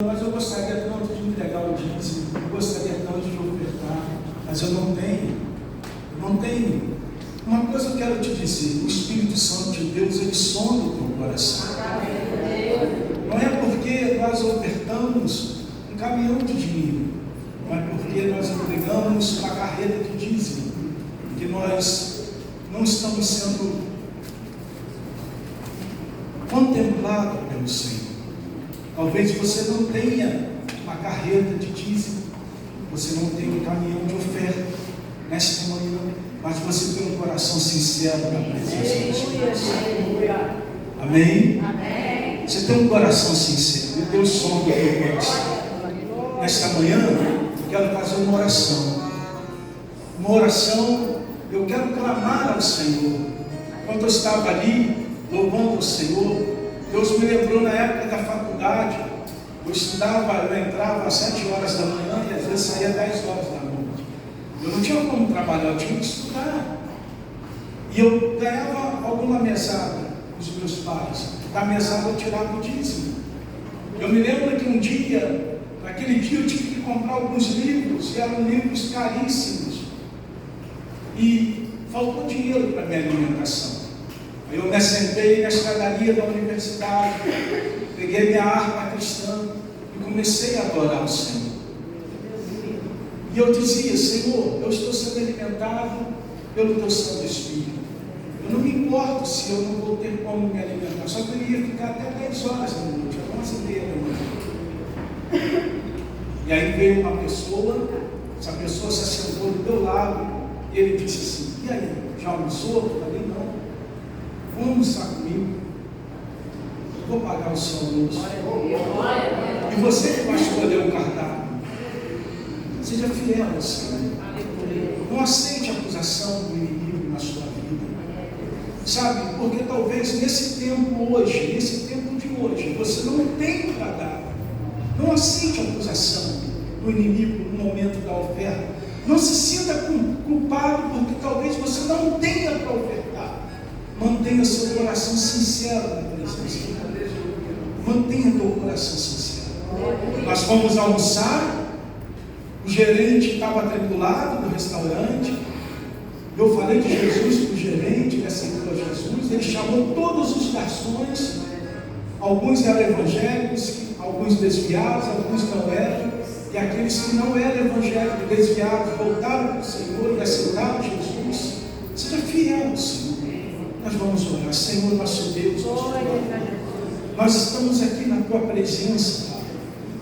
Mas eu gostaria tanto de entregar o dízimo, eu gostaria tanto de ofertar, mas eu não tenho. Eu não tenho. Uma coisa eu quero te dizer: o Espírito Santo de Deus, ele sonda o teu coração. Não é porque nós ofertamos um caminhão de dinheiro, mas porque nós entregamos uma carreta de dízimo, que nós não estamos sendo contemplados pelo Senhor. Talvez você não tenha uma carreta de dízimo, você não tenha um caminhão de oferta nesta manhã, mas você tem um coração sincero na presença de Deus. Amém? Amém? Você tem um coração sincero, e Deus sonda o teu coração. Nesta manhã, eu quero fazer uma oração. Uma oração, eu quero clamar ao Senhor. Quando eu estava ali, louvando ao Senhor, Deus me lembrou na época da faculdade. Eu estudava, eu entrava às 7 horas da manhã e às vezes saía às 10 horas da noite. Eu não tinha como trabalhar, eu tinha que estudar. E eu ganhava alguma mesada dos meus pais. Da mesada eu tirava o dízimo. Eu me lembro que um dia, naquele dia eu tive que comprar alguns livros, e eram livros caríssimos. E faltou dinheiro para a minha alimentação. Aí eu me assentei na escadaria da universidade, peguei minha harpa cristã e comecei a adorar o Senhor. E eu dizia: Senhor, eu estou sendo alimentado pelo Teu Santo Espírito. Eu não me importo se eu não vou ter como me alimentar, só queria ficar até 10 horas da noite, até 11h30 da noite. E aí veio uma pessoa, essa pessoa se assentou do meu lado e ele disse assim: e aí, já almoçou? Eu falei: não. Vamos almoçar comigo, eu vou pagar o seu almoço. E você que vai escolher o cardápio, seja fiel ao Senhor. Não aceite a acusação do inimigo na sua vida. Sabe, porque talvez nesse tempo hoje, nesse tempo de hoje, você não tem para dar. Não aceite a acusação do inimigo no momento da oferta. Não se sinta culpado porque talvez você não tenha para ofertar. Mantenha seu coração sincero na presença de Deus. Mantenha teu coração sincero. Nós fomos almoçar, o gerente estava atribulado do restaurante. Eu falei de Jesus para o gerente, ele aceitou Jesus. Ele chamou todos os garçons, alguns eram evangélicos, alguns desviados, alguns não eram. E aqueles que não eram evangélicos, desviados, voltaram para o Senhor e aceitaram Jesus. Seja fiel ao Senhor. Nós vamos orar. Senhor nosso Deus, nós estamos aqui na Tua presença, Pai.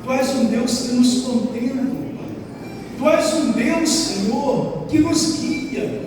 Tu és um Deus que nos contempla, Pai. Tu és um Deus, Senhor, que nos guia.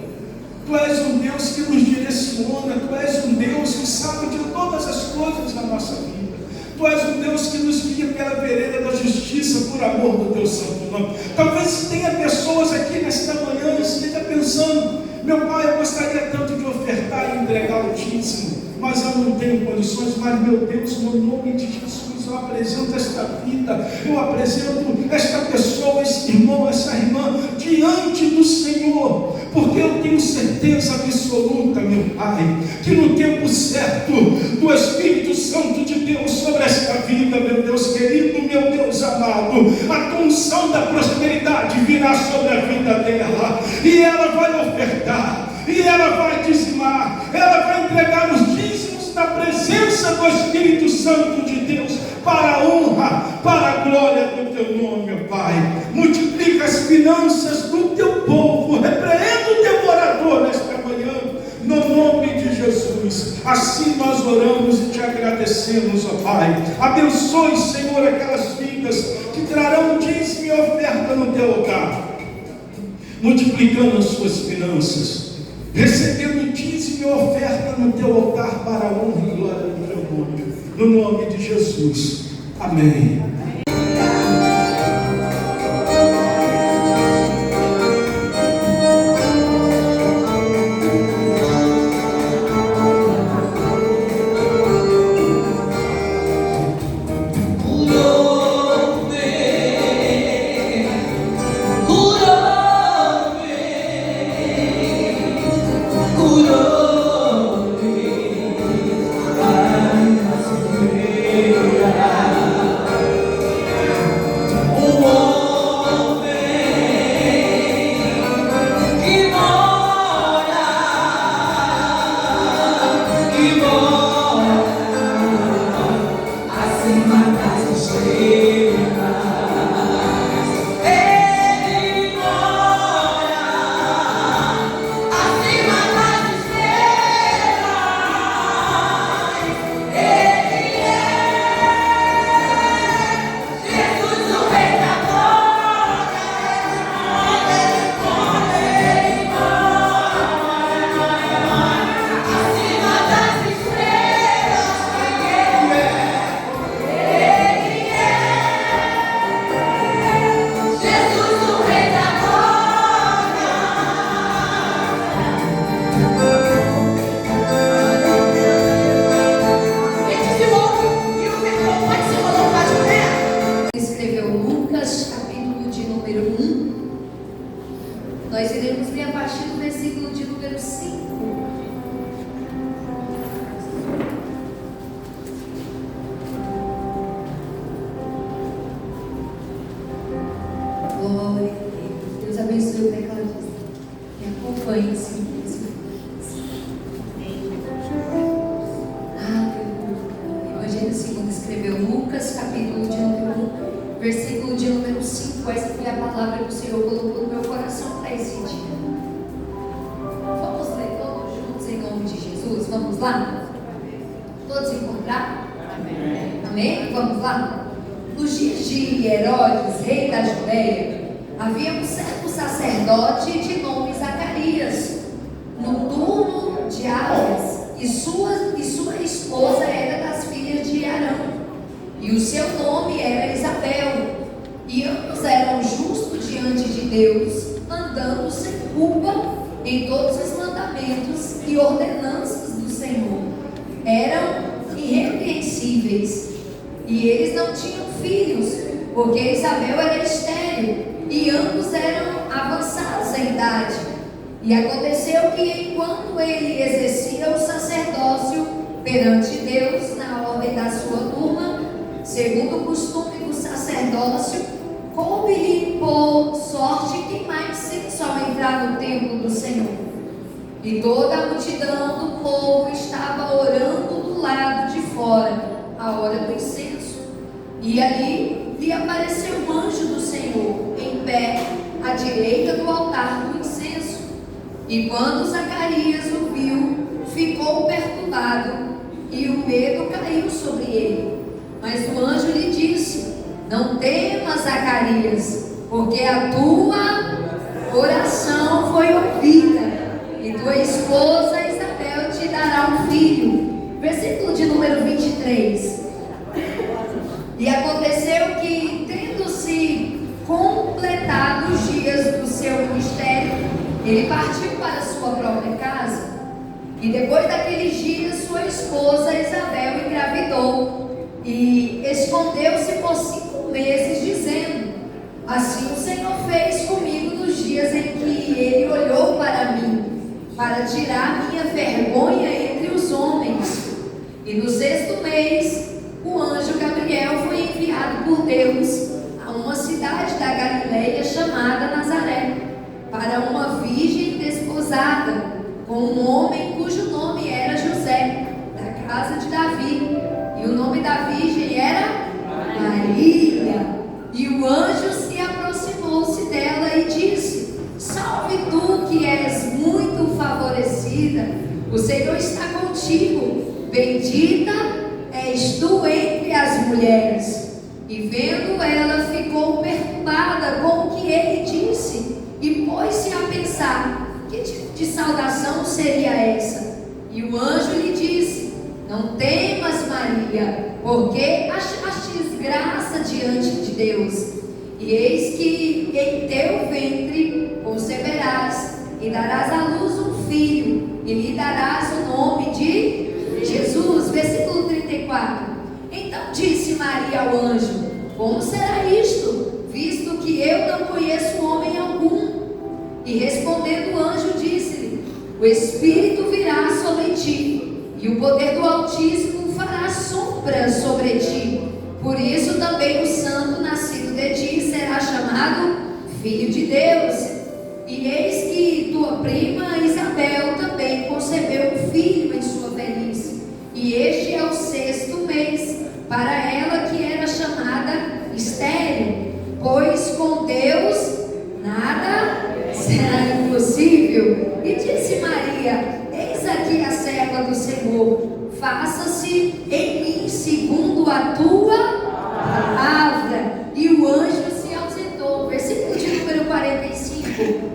Tu és um Deus que nos direciona. Tu és um Deus que sabe de todas as coisas da nossa vida. Tu és um Deus que nos guia pela vereda da justiça por amor do Teu santo nome. Talvez tenha pessoas aqui nesta manhã que esteja pensando: meu Pai, eu gostaria tanto de ofertar e entregar o dízimo, mas eu não tenho condições. Mas, meu Deus, no nome de Jesus, eu apresento esta vida, eu apresento esta pessoa, esse irmão, essa irmã, diante do Senhor, porque eu tenho certeza absoluta, meu Pai, que no tempo certo do Espírito Santo de Deus sobre esta vida, meu Deus querido, meu Deus amado, a unção da prosperidade virá sobre a vida dela, e ela vai ofertar, e ela vai dizimar, ela vai entregar os dízimos na presença do Espírito Santo de Deus, para a honra, para a glória do Teu nome, ó Pai. Multiplica as finanças do Teu povo, repreenda o devorador nesta manhã, no nome de Jesus. Assim nós oramos e Te agradecemos, ó Pai. Abençoe, Senhor, aquelas vidas que trarão dízimo e oferta no Teu altar, multiplicando as suas finanças, recebendo dízimo e oferta no Teu altar para a honra e glória do Teu nome, no nome de Jesus. Amém. Glória a Deus. Deus abençoe o tecladista. Me acompanhe, Senhor. Evangelho segundo escreveu Lucas, capítulo de número 1, versículo de número 5. Essa foi a palavra que o Senhor colocou no meu coração para esse dia. Vamos ler todos juntos em nome de Jesus? Vamos lá? Todos encontrar? Amém? Amém? Vamos lá? Nos dias de Herodes, rei da Judéia, havia um certo sacerdote de nome Zacarias, no turno de Abias, e sua esposa era das filhas de Arão, e o seu nome era Isabel, e ambos eram justos diante de Deus, andando sem culpa em todos os mandamentos e ordenanças do Senhor. Eram irrepreensíveis, e eles não tinham filhos, porque Isabel era estéril, e ambos eram avançados em idade. E aconteceu que, enquanto ele exercia o sacerdócio perante Deus na ordem da sua turma, segundo o costume do sacerdócio, coube-lhe por sorte queimar incenso ao entrar no templo do Senhor. E toda a multidão do povo estava orando do lado de fora, a hora do incenso. E ali lhe apareceu um anjo do Senhor, em pé, à direita do altar do incenso. E quando Zacarias o viu, ficou perturbado, e o medo caiu sobre ele. Mas o anjo lhe disse: não temas, Zacarias, porque a tua oração foi ouvida, e tua esposa Isabel te dará um filho. Versículo de número 23. E aconteceu que, tendo-se completado os dias do seu ministério, ele partiu para sua própria casa. E depois daqueles dias, sua esposa Isabel engravidou e escondeu-se por 5 meses, dizendo: assim o Senhor fez comigo nos dias em que ele olhou para mim, para tirar minha vergonha entre os homens. E no 6º mês, o anjo Gabriel foi enviado por Deus a uma cidade da Galileia chamada Nazaré, para uma virgem desposada com um homem cujo nome era José, da casa de Davi, e o nome da virgem era Maria. E o anjo se aproximou-se dela e disse: salve tu que és muito favorecida, o Senhor está contigo, bendita és tu entre as mulheres. E vendo ela, ficou perturbada com o que ele disse, e pôs-se a pensar: que tipo de saudação seria essa? E o anjo lhe disse: não temas, Maria, porque achastes graça diante de Deus. E eis que em teu ventre conceberás, e darás à luz um filho, e lhe darás o nome de Jesus. Versículo 34. Então disse Maria ao anjo: como será isto, visto que eu não conheço homem algum? E respondendo o anjo, disse-lhe: o Espírito virá sobre ti, e o poder do Altíssimo fará sombra sobre ti. Por isso também o santo nascido de ti será chamado Filho de Deus. E eis que tua prima Isabel também concebeu um filho em sua velhice, e este é o 6º mês para ela, que era chamada estéril, pois com Deus nada será impossível. E disse Maria: eis aqui a serva do Senhor, faça-se em mim segundo a tua palavra. E o anjo se ausentou. Versículo de número 45.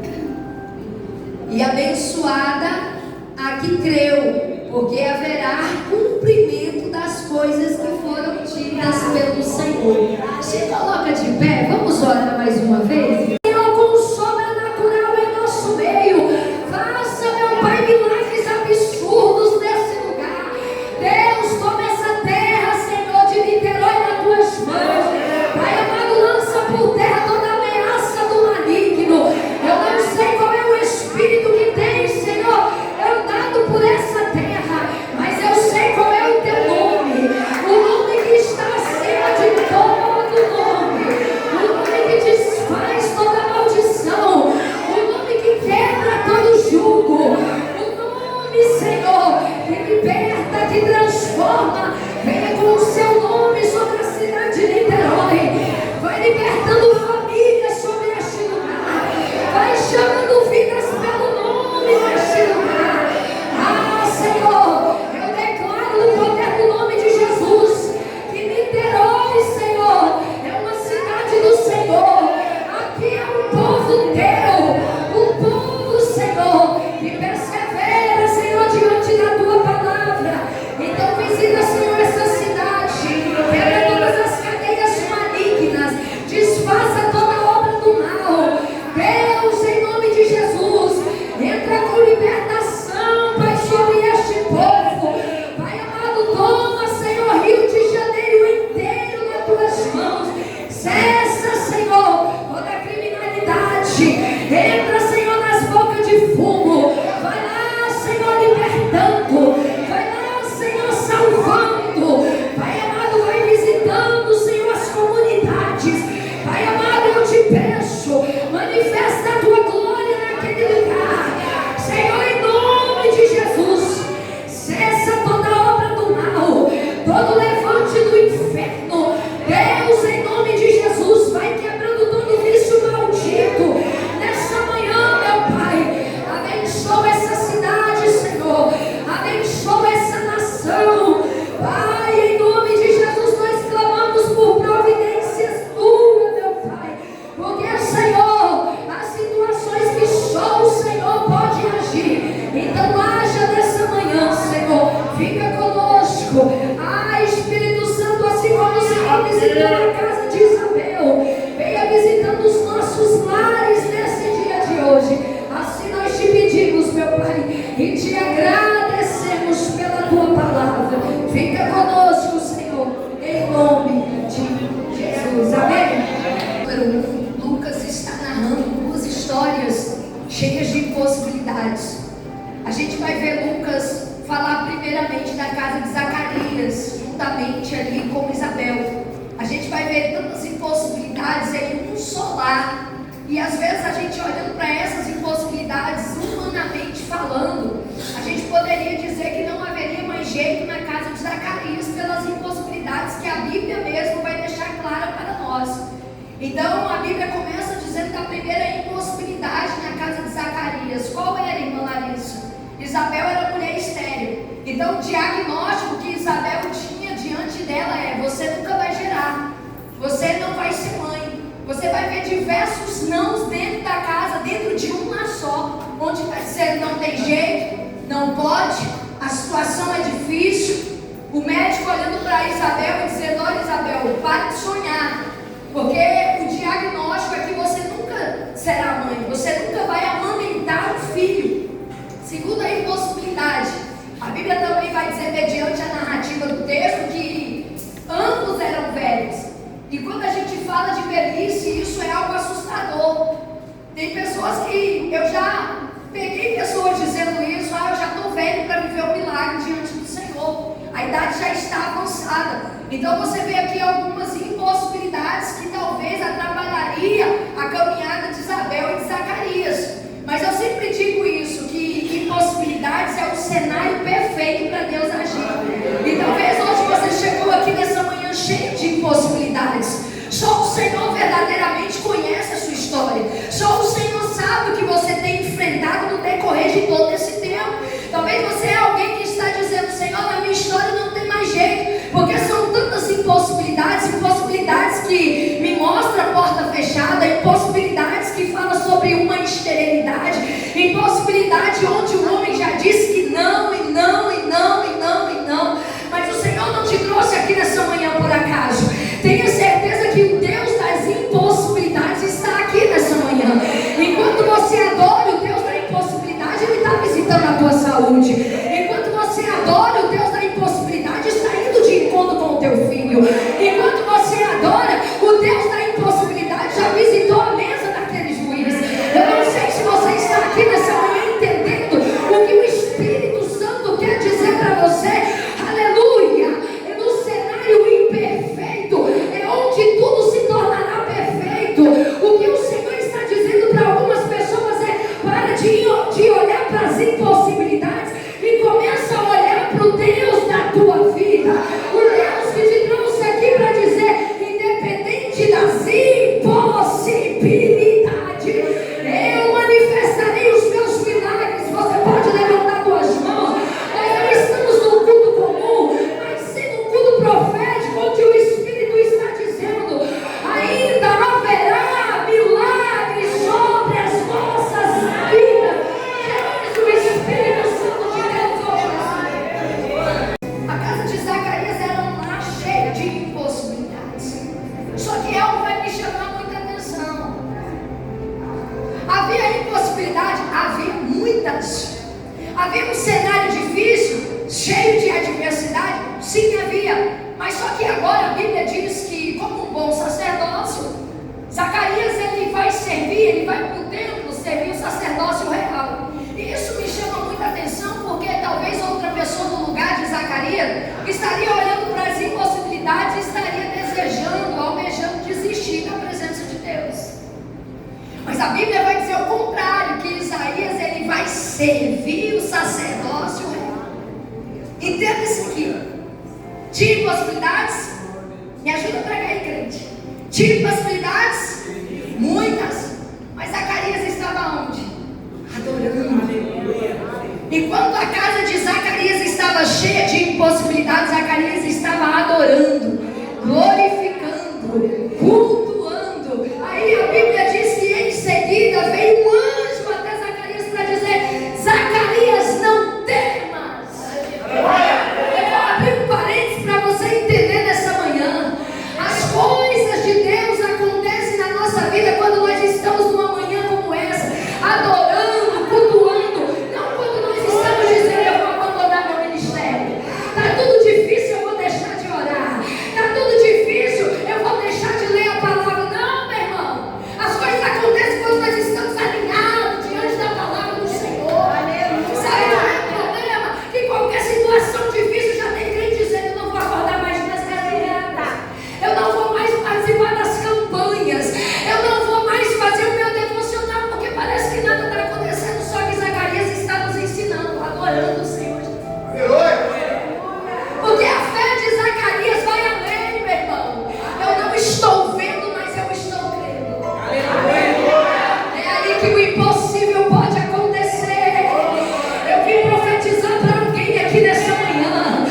E abençoada a que creu, porque haverá cumprimento das coisas que foram ditas pelo Senhor. Se coloca de pé, vamos orar mais uma vez. Faz todo Cessa, Senhor, toda a criminalidade. Entra, Senhor, nas bocas de fumo. Vai lá, Senhor, libertando. Vai lá, Senhor, salvando. Pai amado, vai visitando, Senhor, as comunidades. Pai amado, eu te peço, manifesta a tua glória naquele lugar. Senhor, em nome de Jesus, cessa toda obra do mal, todo levante do inferno. Deus, em nome de Jesus, vai quebrando todo vício maldito nessa manhã, meu Pai. Abençoa essa cidade, Senhor. Abençoa essa nação. Pai, em nome de Jesus, nós clamamos por providências tuas, meu Pai. Porque, Senhor, há situações que só o Senhor pode agir. Então, haja nessa manhã, Senhor. Fica conosco. Espírito Santo, assim como o Senhor visitou a casa de Isabel, venha visitando os nossos lares nesse dia de hoje. Assim nós te pedimos, meu Pai, e te agradecemos pela tua palavra. Fica conosco, Senhor, em nome de Jesus. Amém? Número 1, Lucas está narrando duas histórias cheias de possibilidades. A gente vai ver Lucas falar primeiramente da casa de Zacarias, juntamente ali com Isabel. A gente vai ver tantas impossibilidades em um só lar. E às vezes a gente olhando para essas impossibilidades, humanamente falando, a gente poderia dizer que não haveria mais jeito na casa de Zacarias pelas impossibilidades que a Bíblia mesmo vai deixar clara para nós. Então a Bíblia começa dizendo da primeira impossibilidade na casa de Zacarias. Qual era, irmã Larissa? Isabel era mulher estéril. Então o diagnóstico que Isabel tinha diante dela é: você nunca vai gerar, você não vai ser mãe. Você vai ver diversos nãos dentro da casa, dentro de uma só, onde está dizendo não tem jeito, não pode, a situação é difícil. O médico olhando para Isabel e dizendo: olha, Isabel, para de sonhar, porque o diagnóstico é que você nunca será mãe, você nunca vai amamentar um filho. Segunda impossibilidade, a Bíblia também vai dizer, mediante a narrativa do texto, que ambos eram velhos. E quando a gente fala de velhice, isso é algo assustador. Tem pessoas que, eu já peguei pessoas dizendo isso: eu já estou velho para viver o milagre diante do Senhor. A idade já está avançada. Então você vê aqui algumas impossibilidades que talvez atrapalharia a caminhada de Isabel e de Zacarias. Mas eu sempre digo isso, que impossibilidades é o cenário perfeito para Deus agir. E talvez hoje você chegou aqui nessa manhã cheio de impossibilidades. Só o Senhor verdadeiramente conhece a sua história. Só o Senhor sabe o que você tem enfrentado no decorrer de todo esse tempo. Talvez você é alguém que está dizendo: Senhor, na minha história não tem mais jeito, porque são tantas impossibilidades que me mostram a porta fechada, impossibilidades que falam sobre uma esterilidade, impossibilidade onde o homem já disse que não, e não, e não, e não, e não. Mas o Senhor não te trouxe aqui nessa manhã por acaso. Tenha certeza que o Deus das impossibilidades está aqui nessa manhã. Enquanto você adora o Deus da impossibilidade, Ele está visitando a tua saúde. Enquanto você adora o Deus da impossibilidade, está indo de encontro com o teu filho. Enquanto você adora o Deus da impossibilidade, já visitou a mesa daqueles juízes. Eu não sei se você está aqui nessa manhã entendendo o que o Espírito Santo quer dizer para você. Aleluia! É no cenário imperfeito, é onde tudo se tornará perfeito. O que o Senhor está dizendo para algumas pessoas é: para de olhar para as impossibilidades e começa a olhar para o Deus da tua vida. O Deus que te trouxe aqui para dizer: independente das impossibilidades, eu manifestarei os meus milagres. Você pode levantar tuas mãos. Nós não estamos num culto comum, mas sim num culto profético, onde o Espírito está dizendo: ainda haverá milagres sobre as nossas vidas. Jesus, o Espírito Santo de Deus hoje. A casa de Zacarias era um lar cheio de impossibilidades. Só que algo vai me chamar muita atenção. Havia impossibilidade? Havia muitas. Havia um cenário difícil, cheio de adversidade? Sim, havia. Mas só que agora a Bíblia diz que, como um bom sacerdote, inteiro, estaria olhando para as impossibilidades e estaria desejando, almejando desistir da presença de Deus. Mas a Bíblia vai dizer o contrário, que Isaías ele vai servir o sacerdócio real. Entenda isso aqui. Tinha impossibilidades? Me ajuda a pregar aí, crente. Tinha impossibilidades? Muitas. Mas Zacarias estava onde? Adorando. E quando a casa de Zacarias estava cheia de impossibilidades, Zacarias estava adorando, glorificando, cultuando. Aí a Bíblia diz que em seguida veio um anjo até Zacarias para dizer: Zacarias, não temas. Eu vou abrir um parênteses para você entender nessa manhã. As coisas de Deus acontecem na nossa vida quando nós estamos numa manhã como essa, adorando, cultuando. Não quando nós estamos dizendo: eu vou abandonar meu ministério. Está tudo difícil, eu vou deixar de orar. Está tudo difícil, eu vou deixar de ler a palavra. Não, meu irmão. As coisas acontecem quando nós estamos alinhados diante da palavra do Senhor. Sabe qual é o problema? Que qualquer situação difícil já tem crente dizendo: eu não vou acordar mais nas caminhadas. Eu não vou mais participar das campanhas. Eu não vou mais fazer o meu devocional, porque parece que nada está acontecendo. Só que Zacarias está nos ensinando, adorando o Senhor. Porque a fé de Zacarias vai além, meu irmão. Eu não estou vendo, mas eu estou crendo. É aí que o impossível pode acontecer. Eu vim profetizar para alguém aqui nessa manhã.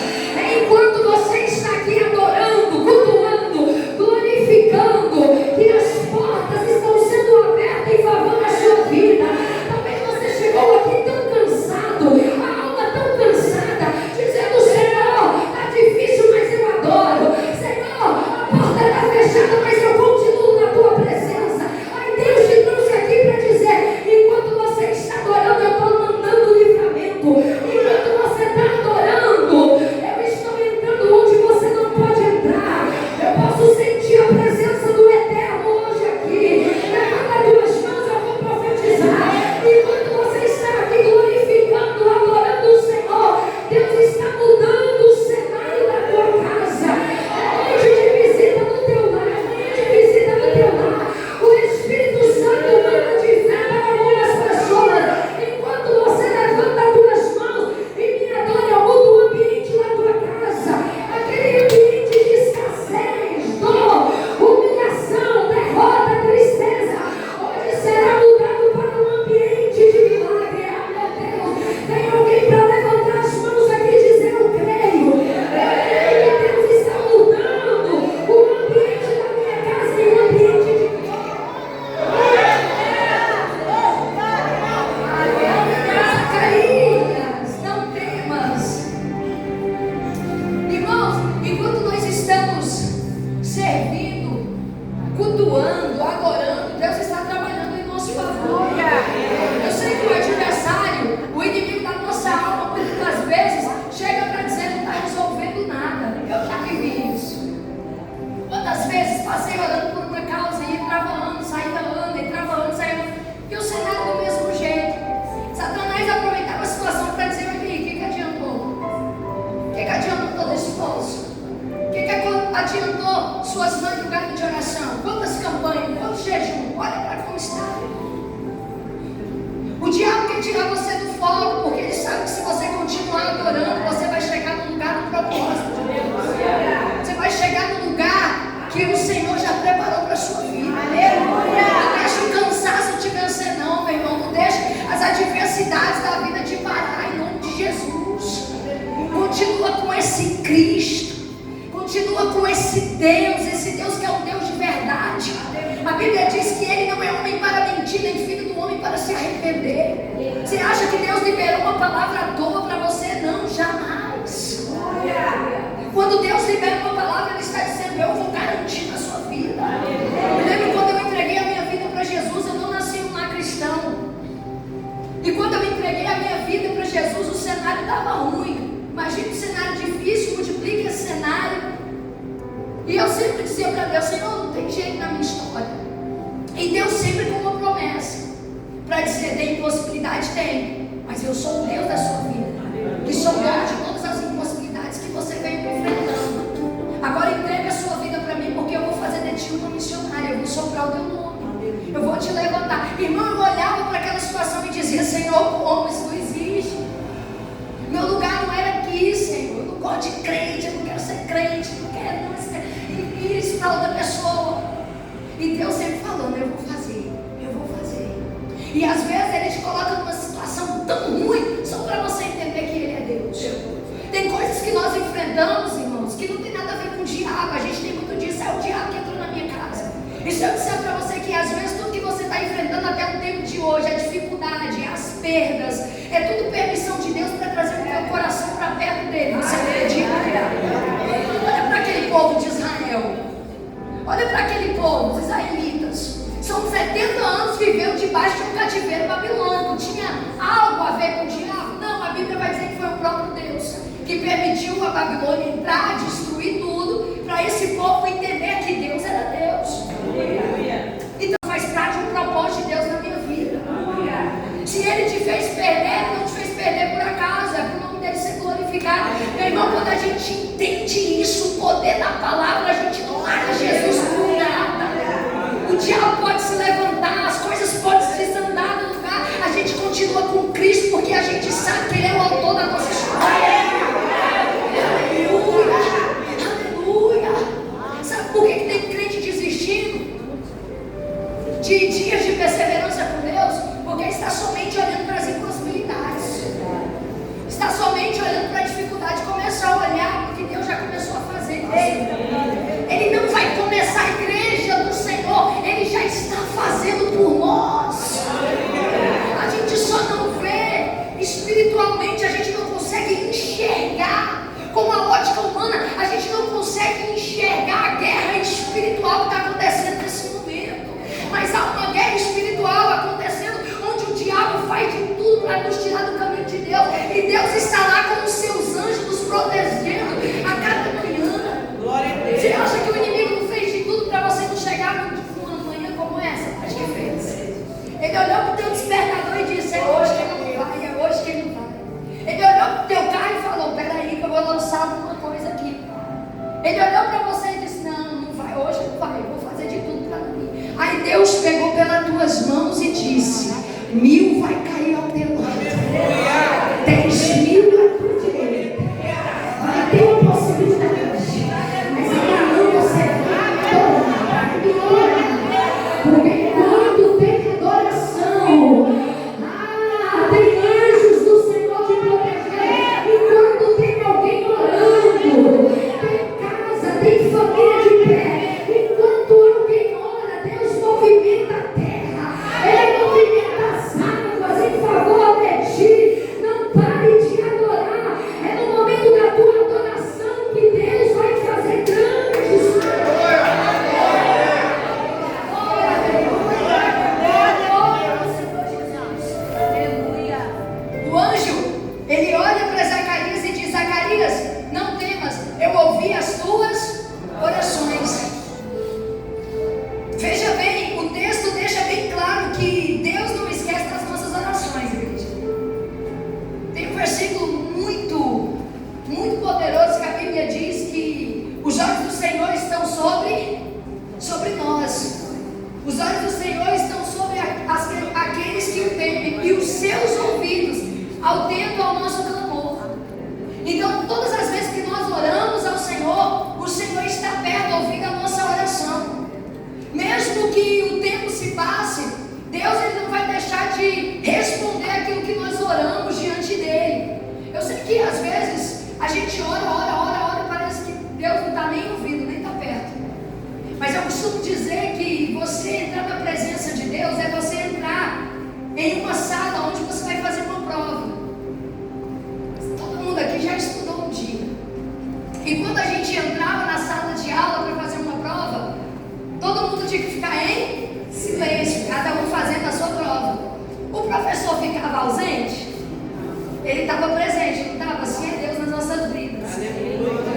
Enquanto você está aqui adorando, cultuando, glorificando, que as portas estão sendo abertas em favor da sua vida. Talvez você chegou aqui tão cansado, a alma tão cansada, dizendo: Senhor, está difícil, mas eu adoro. Senhor, a porta está fechada, mas eu continuo na tua presença. Aí Deus te trouxe aqui para dizer: enquanto você está adorando, eu estou mandando livramento. Enquanto você está adorando, eu estou entrando onde você não pode entrar. Eu posso sentir a presença do Eterno hoje aqui. Levanta duas mãos, eu vou profetizar. Enquanto você está aqui glorificando, adorando o Senhor, Deus está mudando o cenário da tua casa. É noite de visita no teu lar, é noite de visita no teu lar. O Espírito Santo manda de fé para algumas pessoas. Enquanto você levanta duas mãos e me adora, eu mudo o ambiente da tua casa. Aquele ambiente de escassez, dor, humilhação, derrota, tristeza, hoje será mudado para um ambiente de milagre. Ah, meu Deus, tem alguém para levantar as mãos aqui e dizer: eu creio. Eu creio que Deus está mudando o ambiente da minha casa em um ambiente de glória. Zacarias, não temas. Irmãos, enquanto nós estamos servindo, cultuando, adorando, Deus está trabalhando em nosso favor. Eu sei que o adversário, o inimigo da nossa alma, muitas vezes chega para dizer: não está resolvendo nada. Eu já vivi isso. Quantas vezes passei orando por uma causa e entrava ano, saía ano, entrava ano, saía ano, e o cenário do mesmo jeito. Satanás aproveitava a situação para dizer: olha aí, o que adiantou? O que adiantou todo esse esforço? O que adiantou suas madrugadas de oração? Quantas campanhas, quantos jejum? Olha para como está. O diabo quer tirar você do foco, porque ele sabe que se você continuar adorando, você vai chegar no lugar do propósito de Deus. Você vai chegar no lugar que o Senhor já preparou para a sua vida. Não deixa o cansaço te vencer, não, meu irmão. Não deixa as adversidades da vida te parar, em nome de Jesus. Continua com esse Cristo. Continua com esse Deus que é um Deus de verdade. A Bíblia diz que Ele não é homem para mentir, nem filho do homem para se arrepender. Você acha que Deus liberou uma palavra à toa para você? Não, jamais. Quando Deus libera uma palavra, Ele está dizendo: eu vou garantir na sua vida. Eu lembro quando eu entreguei a minha vida para Jesus, eu não nasci um lar cristão. E quando eu entreguei a minha vida para Jesus, o cenário estava ruim. Imagina um cenário difícil, multiplique esse cenário. E eu sempre dizia para Deus: Senhor, não tem jeito na minha história. E Deus sempre com uma promessa para dizer: tem impossibilidade? Tem, mas eu sou o Deus da sua vida, que sou dono de todas as impossibilidades que você soprar o teu nome. Eu vou te levantar. Irmão, eu olhava para aquela situação e dizia: Senhor, como isso não existe? Meu lugar não era aqui, Senhor. Eu não gosto de crente, eu não quero ser crente, não quero ir isso para outra pessoa. E Deus sempre falando: eu vou fazer, eu vou fazer. E às vezes Ele te coloca numa situação tão ruim só para você entender que Ele é Deus. Tem coisas que nós enfrentamos, irmãos, que não tem nada a ver com o diabo. A gente tem muito disso: é o diabo que entrou na minha casa. E se eu disser para você que às vezes tudo que você está enfrentando até o tempo de hoje, a dificuldade, as perdas, é tudo permissão de Deus para trazer o teu coração para perto dele. Você acredita? Olha para aquele povo de Israel. Olha para aquele povo, os israelitas. São 70 anos vivendo debaixo de um cativeiro babilônico. Tinha algo a ver com o diabo? Não, a Bíblia vai dizer que foi o próprio Deus que permitiu a Babilônia entrar, destruir tudo, para esse povo entender que Deus era Deus. Então faz parte de um propósito de Deus na minha vida. Se Ele te fez perder, Ele não te fez perder por acaso, é para o nome dele ser glorificado. Meu irmão, quando a gente entende isso, o poder da palavra, a gente não larga Jesus por nada. O diabo pode se levantar, as coisas podem se desandar do lugar, a gente continua com Cristo, porque a gente sabe que Ele é o autor da nossa história. Aleluia, aleluia. Sabe por que tem crente desistindo de dias de perseverança com Deus? Porque está somente olhando para as impossibilidades, está somente olhando para a dificuldade. Começa a olhar porque Deus já começou a fazer. Ele não vai começar a igreja do Senhor, Ele já está fazendo por nós. A gente só não vê espiritualmente, a gente não consegue enxergar com a ótica humana, a gente não consegue enxergar a guerra espiritual que está acontecendo nesse momento. Mas há uma guerra espiritual acontecendo, onde o diabo faz de tudo para nos tirar do caminho de Deus. E Deus está lá com os seus anjos nos protegendo a cada manhã. Você acha que o inimigo não fez de tudo para você não chegar numa manhã como essa? Acho que fez. Ele olhou para o teu despertador e disse: é hoje que ele não vai, é hoje que ele não vai. Ele olhou para o teu carro e falou: peraí que eu vou lançar alguma coisa aqui. Ele olhou para você e disse: não vai, hoje não vai, eu vou fazer de tudo para mim. Aí Deus pegou pelas tuas mãos e disse: 1000 vai cair ao teu lado, 10.000 à tua direita. Vai ter uma possibilidade, mas ainda não você vai adorar. Porque quando tem adoração, tem anjos do Senhor te proteger. E quando tem alguém orando, tem casa, tem família de pé. Enquanto alguém ora, Deus movimenta a terra, Ele movimenta as águas em favor de ti. Não pare de adorar. É no momento da tua adoração que Deus vai fazer grandes coisas. O anjo, ele olha para Zacarias e diz: Zacarias, não temas, eu ouvi as tuas orações. Veja bem, o texto deixa bem claro que Deus não esquece das nossas orações, igreja. Tem um versículo muito poderoso que a Bíblia diz que os olhos do Senhor estão sobre nós. Os olhos do Senhor estão sobre aqueles que o temem, e os seus ouvidos atentam ao nosso clamor. Então, todas as vezes que nós oramos ao Senhor, o Senhor está perto, ouvindo a nossa oração. Mesmo que o tempo se passe, Deus ele não vai deixar de responder aquilo que nós oramos diante dele. Eu sei que às vezes a gente ora, parece que Deus não está nem ouvindo, nem está perto. Mas eu costumo dizer que você entrar na presença de Deus é você entrar em uma sala onde você vai fazer uma prova. Todo mundo aqui já estudou um dia. E quando a gente entrava na sala de aula para fazer uma prova, todo mundo tinha que ficar em silêncio, cada um fazendo a sua prova. O professor ficava ausente, ele estava presente, não estava? Assim é Deus nas nossas vidas.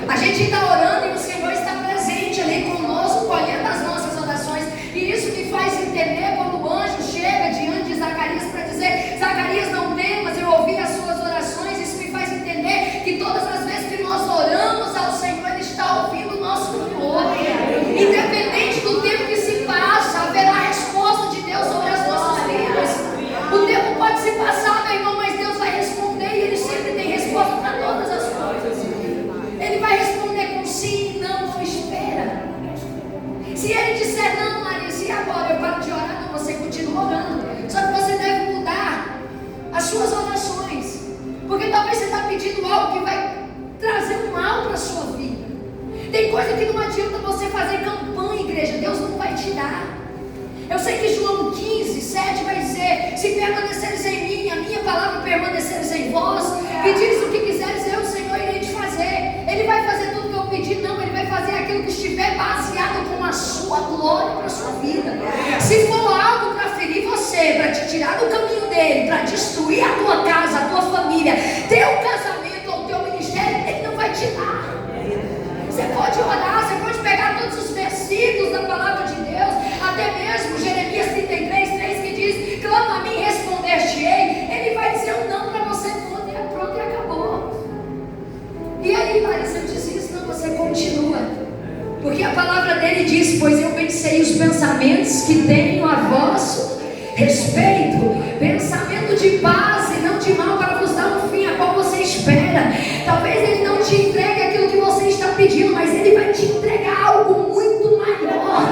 A gente está orando e o Senhor está presente ali conosco, colhendo as nossas orações. E isso me faz entender quando o anjo chega diante de Zacarias para dizer: Zacarias, não temas, eu ouvi as suas orações. Isso me faz entender que todas as vezes que nós oramos ao Senhor, Ele está ouvindo o nosso clamor. Independente do tempo que se passa, Eu sei que João 15:7 vai dizer: se permaneceres em mim, a minha palavra permaneceres em vós, pedires o que quiseres, eu, Senhor, irei te fazer. Ele vai fazer tudo que eu pedir? Não, Ele vai fazer aquilo que estiver baseado com a sua glória para a sua vida. Se for algo para ferir você, para te tirar do caminho dele, para destruir a tua casa, a tua família, teu casamento ou teu ministério, Ele não vai te dar. Você pode orar, você pode pegar todos os versículos da palavra de Deus, até mesmo Jeremias 33:3, que diz: clama a mim, responder-te-ei. Ele vai dizer um não para você, pronto e acabou. E aí, Larissa, eu disse isso, não, você continua. Porque a palavra dele diz: pois eu pensei os pensamentos que tenho a vosso respeito, pensamento de paz e não de mal, para vos dar um fim a qual você espera. Talvez ele não te entregue aquilo que você está pedindo, mas ele vai te entregar algo muito maior.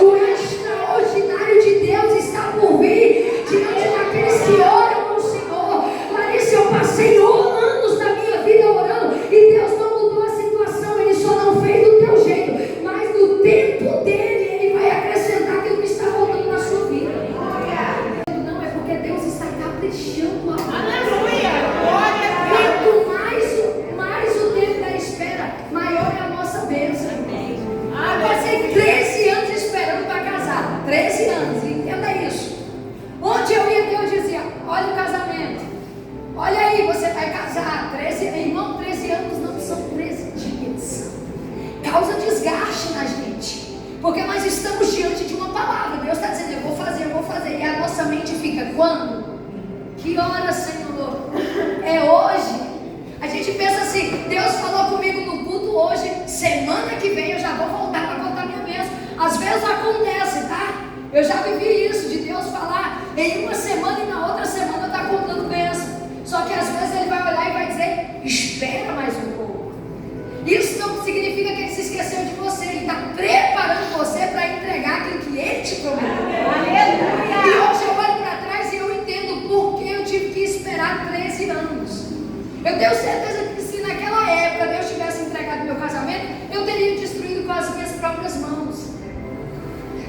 O extraordinário de Deus está por vir diante daqueles que oram ao Senhor. Larissa, eu passei anos da minha vida orando e Deus não mudou a situação, Ele só não fez do teu jeito, mas no tempo dele Ele vai acrescentar aquilo que está faltando na sua vida. Não é porque Deus está caprichando algo. Quanto mais o tempo da espera, maior é a nossa bênção. Eu passei 13 anos esperando para casar. 13 anos, entenda isso. Onde eu ia, Deus dizia: olha o casamento. Olha aí, você vai casar. 13 anos não são 13 dias. Causa desgaste na gente. Porque nós estamos diante de uma palavra. Deus está dizendo: eu vou fazer. E a nossa mente fica: quando? Que hora, Senhor? É hoje? A gente pensa assim: Deus falou comigo no culto hoje, semana que vem eu já vou voltar para contar minha bênção. Às vezes acontece, tá? Eu já vivi isso, de Deus falar em uma semana e na outra semana eu estar contando bênção. Só que às vezes Ele vai olhar e vai dizer: espera mais um pouco. Isso não significa que Ele se esqueceu de você. Ele está preparando você para entregar aquilo que Ele te prometeu. E hoje eu olho para trás e eu entendo por que eu tive que esperar 13 anos. Eu tenho certeza que se naquela época Deus tivesse entregado meu casamento, eu teria destruído com as minhas próprias mãos.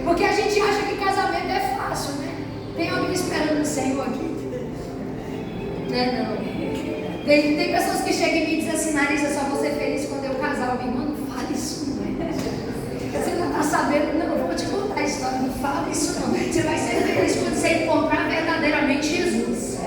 Porque a gente acha que casamento é fácil, né? Tem alguém esperando o Senhor aqui? Não. Tem pessoas que chegam em mim e dizem assim: Larissa, só vou ser feliz quando eu casar. Eu digo: não fale isso não. Você não está sabendo? Não, eu vou te contar a história. Não fala isso não. Você vai ser feliz quando você encontrar verdadeiramente Jesus.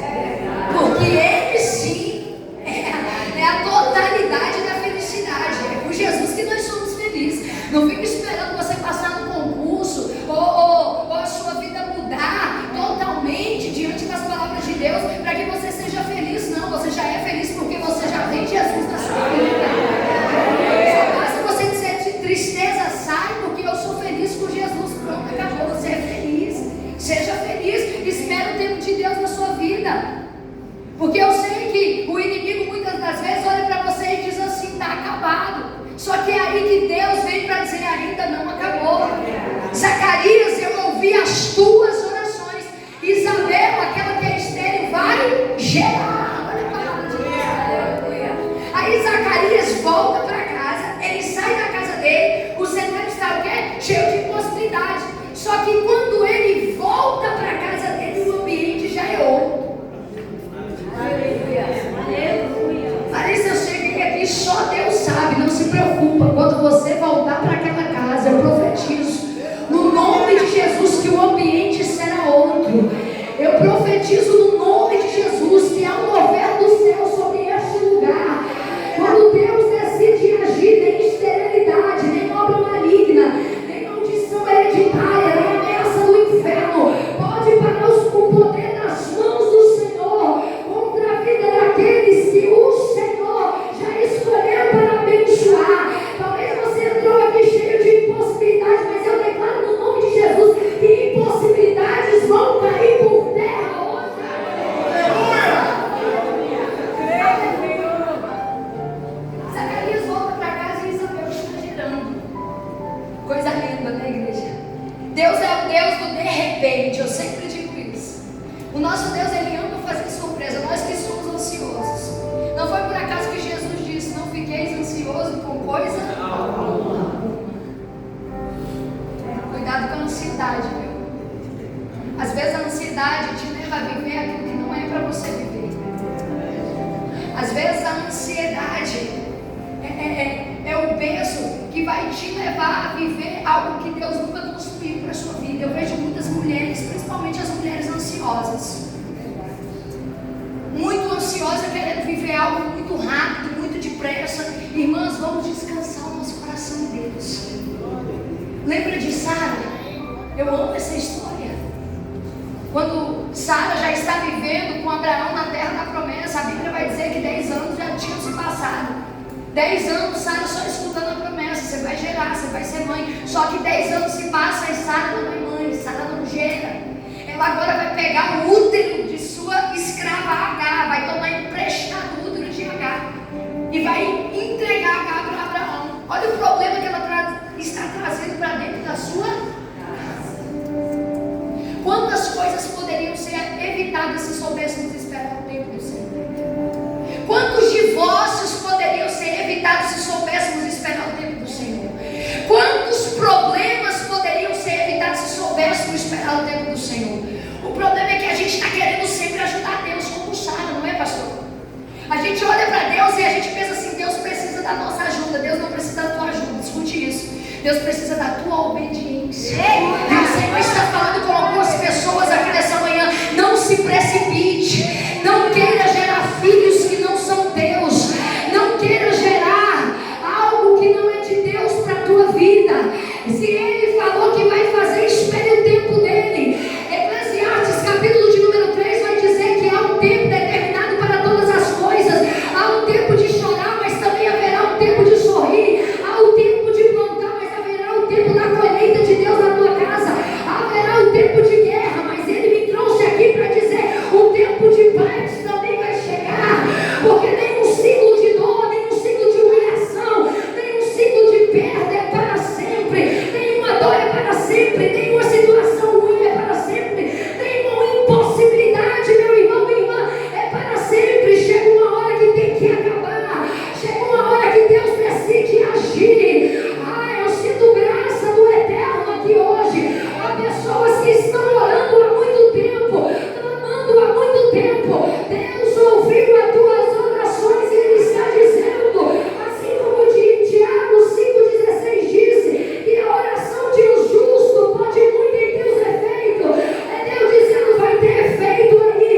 Porque Ele sim é a totalidade da felicidade. É por Jesus que nós somos felizes. Não fica esperando você passar no concurso ou a sua vida mudar totalmente diante das palavras de Deus para que você seja feliz. Não, você já é feliz porque você já tem Jesus na sua vida. Só basta você dizer: tristeza sai porque eu sou feliz com Jesus. Pronto, acabou, você é feliz. Seja feliz, espera o tempo de Deus na sua vida. Porque eu sei que o inimigo muitas das vezes olha para você e diz assim: está acabado. Só que é aí que Deus vem para dizer: ainda não acabou. Zacarias, eu ouvi as tuas orações. Isabel, aquela que é estéril, vai gerar. Olha a palavra de Deus. Aí Zacarias volta para casa, ele sai da casa dele, o cenário está o quê? Cheio de possibilidades. Só que quando ele volta para a casa dele, o ambiente já é outro. Larissa, eu cheguei aqui, só Deus sabe, não se preocupa. Quando você voltar para aquela casa, eu profetizo no nome de Jesus que o ambiente será outro. Eu profetizo no nome de Jesus que há um mover do céu sobre este lugar. Quando Deus decide agir, nem esterilidade, nem obra maligna, nem maldição hereditária, nem ameaça do inferno pode parar o poder nas mãos do Senhor contra a vida daqueles que o Senhor já escolheu para abençoar. Talvez você entrou aqui cheio de impossibilidades, mas eu declaro no nome de Jesus que impossibilidades vão cair por terra hoje. Zacarias volta para casa e Isabel está gerando. Coisa linda, né, igreja? Deus é o Deus do de repente, eu sempre digo isso. O nosso Deus, Ele ama fazer surpresa, nós que somos ansiosos. Não foi por acaso que Jesus disse: não fiqueis ansiosos com coisa alguma. Cuidado com a ansiedade, viu? Às vezes a ansiedade te leva a viver aquilo que não é para você viver. Às vezes a ansiedade é o peso que vai te levar a viver algo que Deus nunca construiu para a sua vida. Eu vejo muitas mulheres, principalmente as mulheres ansiosas, muito ansiosa, querendo viver algo muito rápido, muito depressa. Irmãs, vamos descansar o nosso coração em Deus. Lembra de Sara? Eu amo essa história. Quando Sara já está vivendo com Abraão na terra da promessa, a Bíblia vai dizer que 10 anos já tinham se passado. 10 anos, Sara só escutando a promessa: você vai gerar, você vai ser mãe. Só que 10 anos se passam e Sara não é mãe, Sara não gera. Ela agora vai pegar o útero de sua escrava Agar, vai tomar emprestado o útero de Agar e vai entregar Agar para Abraão. Olha o problema que ela está trazendo para dentro da sua casa. Quantas coisas poderiam ser evitadas se soubéssemos esperar o tempo do Senhor? Quantos divórcios poderiam ser evitados se soubéssemos esperar o tempo do Senhor? Quantos problemas poderiam ser evitados se soubéssemos esperar o tempo do Senhor? O problema é que a gente está querendo sempre ajudar Deus, como Sara, não é, pastor? A gente olha para Deus e a gente pensa assim: Deus precisa da nossa ajuda. Deus não precisa da tua ajuda, escute isso. Deus precisa da tua obediência. E o Senhor está falando com algumas pessoas aqui nessa manhã: não se precipite, não queira gerar filhos que não são teus, não queira gerar algo que não é de Deus para a tua vida. Se Ele falou que vai fazer, espere o tempo dele. Eclesiastes capítulo de número 3 vai dizer que há um tempo determinado para todas as coisas. Há um tempo de chorar, mas também haverá um tempo de sorrir. Há um tempo de plantar, mas haverá um tempo da colheita de Deus na tua casa. Haverá um tempo de guerra, mas Ele me trouxe aqui para dizer: o tempo de paz também vai chegar. Porque nenhum ciclo de dor, nenhum ciclo de humilhação, nenhum ciclo de perda é para sempre. Nenhuma dor é para sempre, nenhuma situação ruim é para sempre, nenhuma impossibilidade, meu irmão, minha irmã, é para sempre. Chega uma hora que tem que acabar. Chega uma hora que Deus decide agir. Eu sinto graça do Eterno aqui hoje. Há pessoas que estão orando há muito tempo, clamando há muito tempo. Deus ouviu as tuas orações e Ele está dizendo, assim como Tiago 5,16 disse, que a oração de um justo pode muito em Deus efeito. É Deus dizendo: vai ter efeito aí,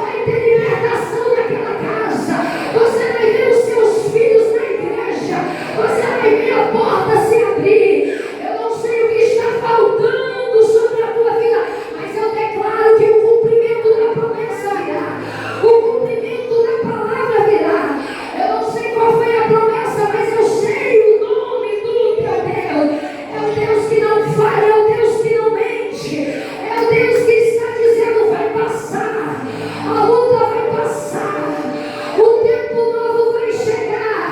vai ter libertação naquela casa. Você vai ver os seus filhos na igreja, você vai ver a porta se abrir. Eu não sei o que está faltando sobre a tua vida, mas eu declaro que o cumprimento da promessa virá, o cumprimento da palavra virá. Eu não sei qual foi a promessa, mas eu sei o nome do teu Deus. É o Deus que não falha, é o Deus que não mente, é o Deus que está dizendo: vai passar, a luta vai passar, o tempo novo vai chegar,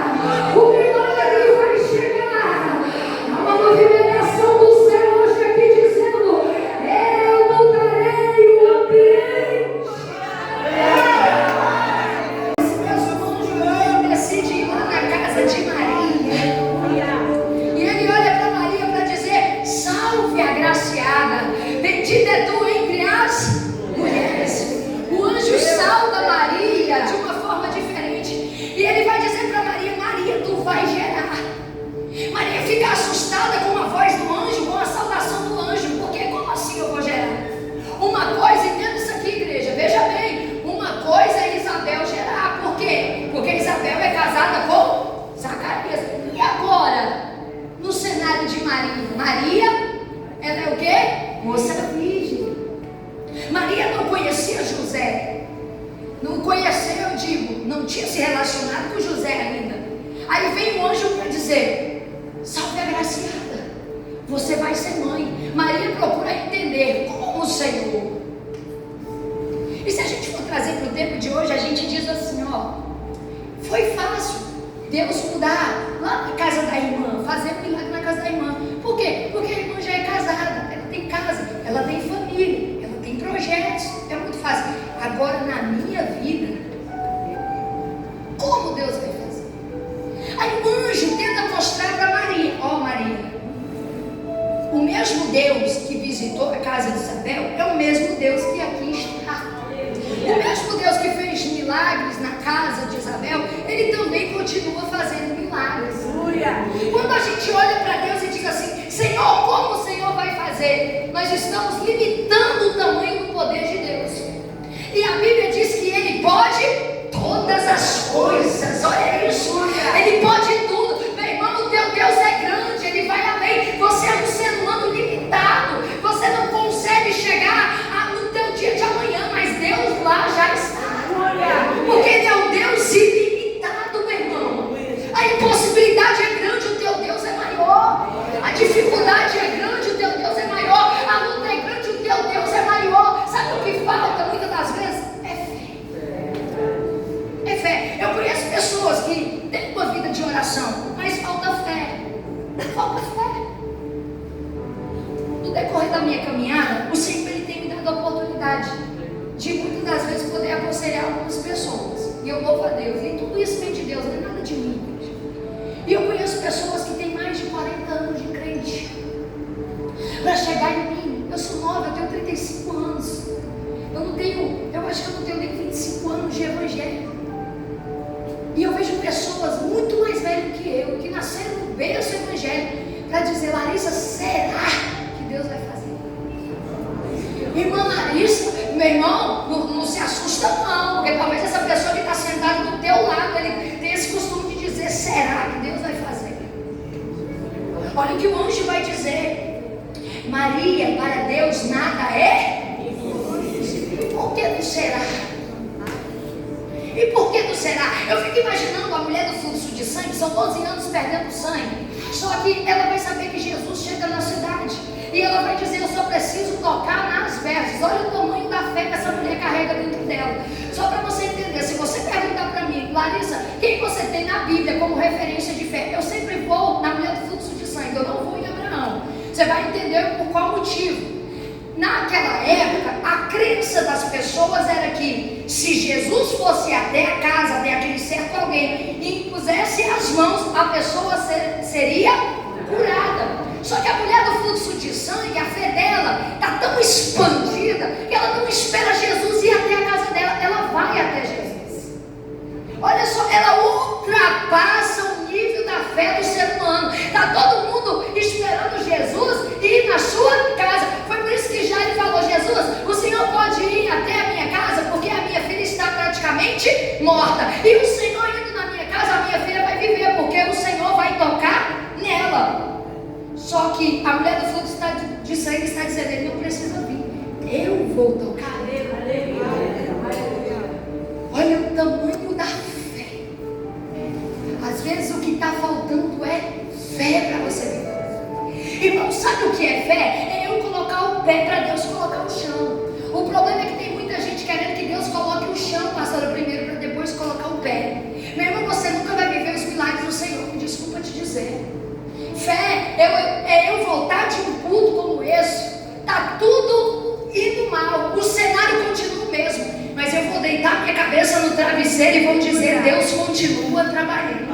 o milagre vai chegar. Há uma movimentação do céu hoje aqui dizendo: eu mudarei o ambiente. João decide ir lá na casa de Maria. E ele olha para Maria para dizer: salve, agraciada, bendita é tu entre as mulheres. O anjo salva Maria de uma forma diferente. E ele vai dizer para Maria: Maria, tu vai gerar. Maria fica assustada com a voz do anjo, com a saudação do anjo. Porque como assim eu vou gerar? Uma coisa, entenda isso aqui, igreja, veja bem. Uma coisa é Isabel gerar. Por quê? Porque Isabel é casada com Zacarias. E agora, no cenário de Maria? Maria, ela é o quê? Moça virgem. Maria não conhecia José. Não conheceu, eu digo, não tinha se relacionado com José ainda. Aí vem o anjo para dizer: salve, agraciada, você vai ser mãe. Maria procura entender como o Senhor. E se a gente for trazer para o tempo de hoje, a gente diz assim: foi fácil Deus mudar lá na casa da irmã, fazer um milagre na casa da irmã. Por quê? Porque a irmã já é casada, ela tem casa, ela tem família, ela tem projetos. É muito fácil. Agora, na minha vida, como Deus vai fazer? Aí o anjo tenta mostrar para Maria: Maria, o mesmo Deus que visitou visitou a casa de Isabel é o mesmo Deus que aqui está. O mesmo Deus que fez milagres na casa de Isabel, Ele também continua fazendo milagres. Quando a gente olha para Deus e diz assim: Senhor, como o Senhor vai fazer? Nós estamos limitando o tamanho do poder de Deus. E a Bíblia diz que Ele pode todas as coisas. Olha isso. Ele pode tudo. Meu irmão, o teu Deus é grande. Ele vai além. Você é um ser humano limitado. Você não consegue chegar no teu dia de amanhã, mas Deus lá já está. Porque Ele é um Deus ilimitado, meu irmão. A impossibilidade é grande, o teu Deus é maior. A dificuldade é grande, o teu Deus é maior. A luta é grande, o teu Deus é maior. Sabe o que falta muitas das vezes? É fé. Eu conheço pessoas que têm uma vida de oração, mas falta fé. Falta fé. No decorrer da minha caminhada, o Senhor Ele tem me dado a oportunidade de muitas das vezes poder aconselhar algumas pessoas. E eu louvo a Deus. E tudo isso vem de Deus, não é nada de mim. E eu conheço pessoas que têm mais de 40 anos de crente. Para chegar em mim, eu sou nova, eu tenho 35 anos. Eu acho que eu não tenho nem 25 anos de evangelho. E eu vejo pessoas muito mais velhas que eu, que nasceram no berço evangélico, para dizer: Larissa, será que Deus vai fazer? Irmã Larissa, meu irmão, não se assusta não, porque talvez essa pessoa que está sentada do teu lado, ele tem esse costume de dizer: será que Deus vai fazer? Olha o que o anjo vai dizer: Maria, para Deus nada é. Por que não será? E por que não será? Eu fico imaginando a mulher do fluxo de sangue, são 12 anos perdendo sangue. Só que ela vai saber que Jesus chega na cidade. E ela vai dizer: eu só preciso tocar nas vestes. Olha o tamanho da fé que essa mulher carrega dentro dela. Só para você entender, se você perguntar para mim: Larissa, quem você tem na Bíblia como referência de fé? Eu sempre vou na mulher do fluxo de sangue, eu não vou em Abraão. Você vai entender por qual motivo. Naquela época, a crença das pessoas era que se Jesus fosse até a casa, até aquele certo alguém, e impusesse as mãos, a pessoa seria curada. Só que a mulher do fluxo de sangue, a fé dela está tão expandida que ela não espera Jesus ir até a casa dela, ela vai até Jesus. Olha só, ela ultrapassa o nível da fé do ser humano. Está todo mundo esperando Jesus ir na sua casa. Foi por isso que Jairo falou: Jesus, o Senhor pode ir até a minha casa, porque a minha filha está praticamente morta. E o Senhor indo na minha casa, a minha filha vai viver, porque o Senhor vai tocar nela. Só que a mulher do fluxo de sangue está dizendo: Ele não precisa vir, eu vou tocar. Olha o tamanho da fé. Às vezes o que está faltando é fé para você viver. Irmão, sabe o que é fé? É eu colocar o pé para Deus colocar o chão. O problema é que tem muita gente querendo que Deus coloque o chão, pastora, primeiro, para depois colocar o pé. Meu irmão, você nunca vai viver os milagres do Senhor, me desculpa te dizer. Fé é eu voltar de um culto como esse, está tudo indo mal, o cenário continua o mesmo, mas eu vou deitar minha cabeça no travesseiro e vou dizer: Deus continua trabalhando.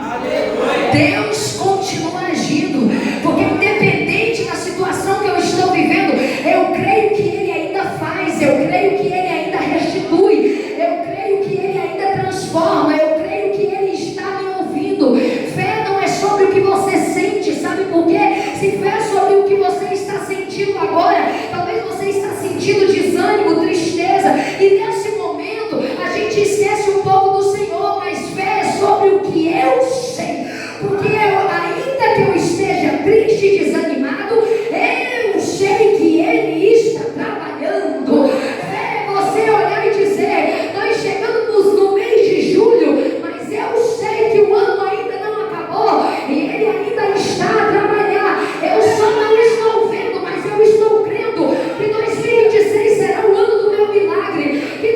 Deus continua agindo, porque independente da situação que eu estou vivendo, eu creio que Ele ainda faz, eu creio que Ele ainda restitui, eu creio que Ele ainda transforma, eu creio que Ele está me ouvindo. Fé não é sobre o que você sente, sabe por quê? Se fé é sobre o que você está sentindo agora, talvez você está sentindo desânimo, tristeza, e nesse momento a gente esquece um pouco do Senhor, mas fé é sobre o que eu sei, porque ainda que eu esteja triste e desanimado, eu sei que Ele está trabalhando. Fé é você olhar e dizer: nós chegamos no mês de julho, mas eu sei que o ano ainda não acabou e Ele ainda está a trabalhar. Eu só não estou vendo, mas eu estou crendo que 2026 será o ano do meu milagre, que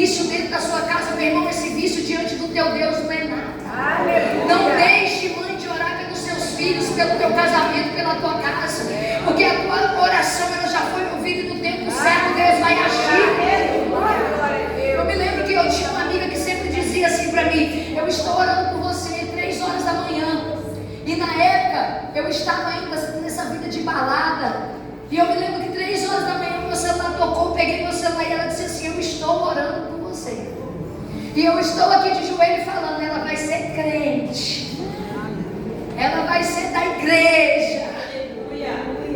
vício dentro da sua casa, meu irmão, esse vício diante do teu Deus não é nada. Não deixe, mãe, de orar pelos seus filhos, pelo teu casamento, pela tua casa, porque a tua oração ela já foi ouvida e no tempo certo Deus vai agir. Eu me lembro que eu tinha uma amiga que sempre dizia assim para mim: eu estou orando por você 3 horas da manhã. E na época eu estava ainda nessa vida de balada. E eu me lembro que 3 horas da manhã meu celular tocou, eu peguei meu celular e ela disse assim: eu estou orando por você. E eu estou aqui de joelho falando, ela vai ser crente. Ela vai ser da igreja.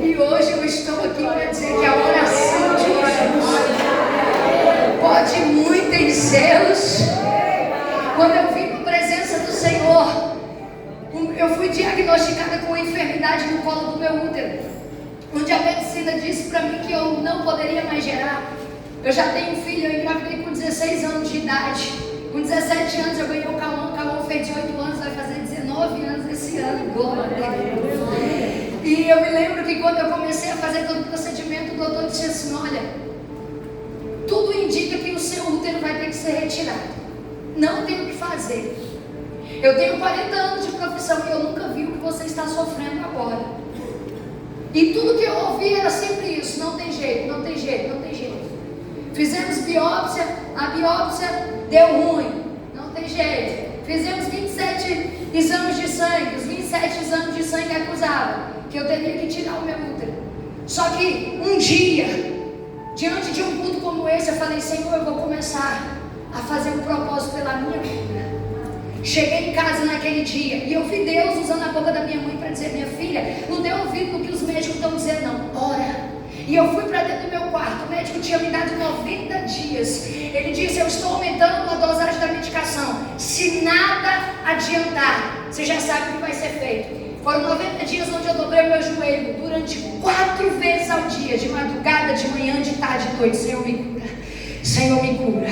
E hoje eu estou aqui para dizer que a oração de Jesus pode muito em céus. Quando eu vim para a presença do Senhor, eu fui diagnosticada com uma enfermidade no colo do meu útero, onde a medicina disse para mim que eu não poderia mais gerar. Eu já tenho filho, eu engravidei com 16 anos de idade. Com 17 anos eu ganhei o Calon fez 18 anos, vai fazer 19 anos esse ano. Glória a Deus. E eu me lembro que quando eu comecei a fazer todo o procedimento, o doutor disse assim: olha, tudo indica que o seu útero vai ter que ser retirado. Não tem o que fazer. Eu tenho 40 anos de profissão e eu nunca vi o que você está sofrendo agora. E tudo que eu ouvi era sempre isso: não tem jeito, não tem jeito, não tem jeito. Fizemos biópsia, a biópsia deu ruim, não tem jeito. Fizemos 27 exames de sangue, os 27 exames de sangue acusavam que eu teria que tirar o meu útero. Só que um dia, diante de um culto como esse, eu falei: Senhor, eu vou começar a fazer um propósito pela minha vida. Cheguei em casa naquele dia e eu vi Deus usando a boca da minha mãe para dizer: minha filha, não dê ouvido no que os médicos estão dizendo, não, ora. E eu fui para dentro do meu quarto, o médico tinha me dado 90 dias. Ele disse: eu estou aumentando a dosagem da medicação. Se nada adiantar, você já sabe o que vai ser feito. Foram 90 dias onde eu dobrei o meu joelho durante 4 vezes ao dia, de madrugada, de manhã, de tarde, de noite. Senhor, me cura. Senhor, me cura.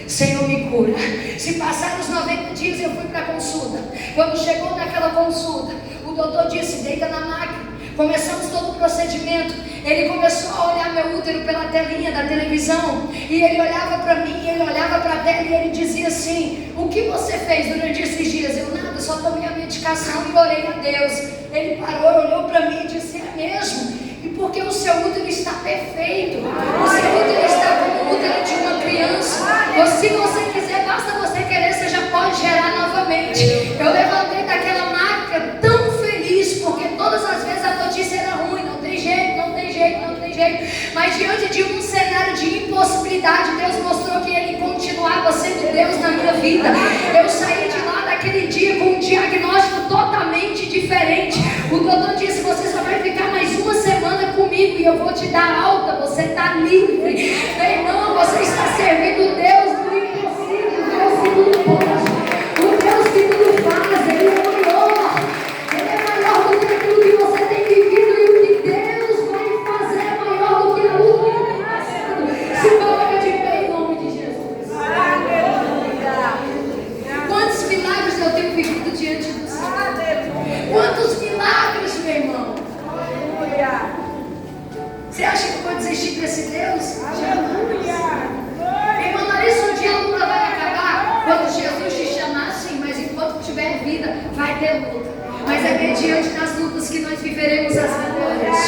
Senhor, me cura. Se passaram os 90 dias, eu fui para a consulta. Quando chegou naquela consulta, o doutor disse: deita na máquina. Começamos todo o procedimento. Ele começou a olhar meu útero pela telinha da televisão. E ele olhava para mim, ele olhava para a tela e ele dizia assim: o que você fez durante esses dias? Eu nada, só tomei a medicação e orei a Deus. Ele parou, olhou para mim e disse: é mesmo? E porque o seu útero está perfeito. O seu útero está como o útero de uma criança. Ou se você quiser, basta você querer, você já pode gerar novamente. Eu levantei daquela máquina tão feliz, porque todas as vezes a notícia era ruim. Não tem jeito, não tem jeito, não tem jeito. Mas diante de um cenário de impossibilidade, Deus mostrou que Ele continuava sendo Deus na minha vida. Eu saí de lá daquele dia com um diagnóstico totalmente diferente. O doutor disse: você só vai ficar mais uma semana comigo e eu vou te dar alta, você está livre. Meu irmão, você está servindo o Deus do impossível, o Deus que tudo pode, o Deus que tudo faz. Ele é maior, Ele é maior do que aquilo que você tem vivido, e o que Deus vai fazer é maior do que a luta que tem passado. Se coloca de pé em nome de Jesus. Quantos milagres eu tenho vivido diante do Senhor? Quantos milagres, meu irmão? Você acha que eu vou desistir desse Deus? Irmão Larissa, um dia a luta vai acabar. Quando Jesus te chamar, sim, mas enquanto tiver vida, vai ter luta. Mas é mediante das lutas que nós viveremos as vitórias.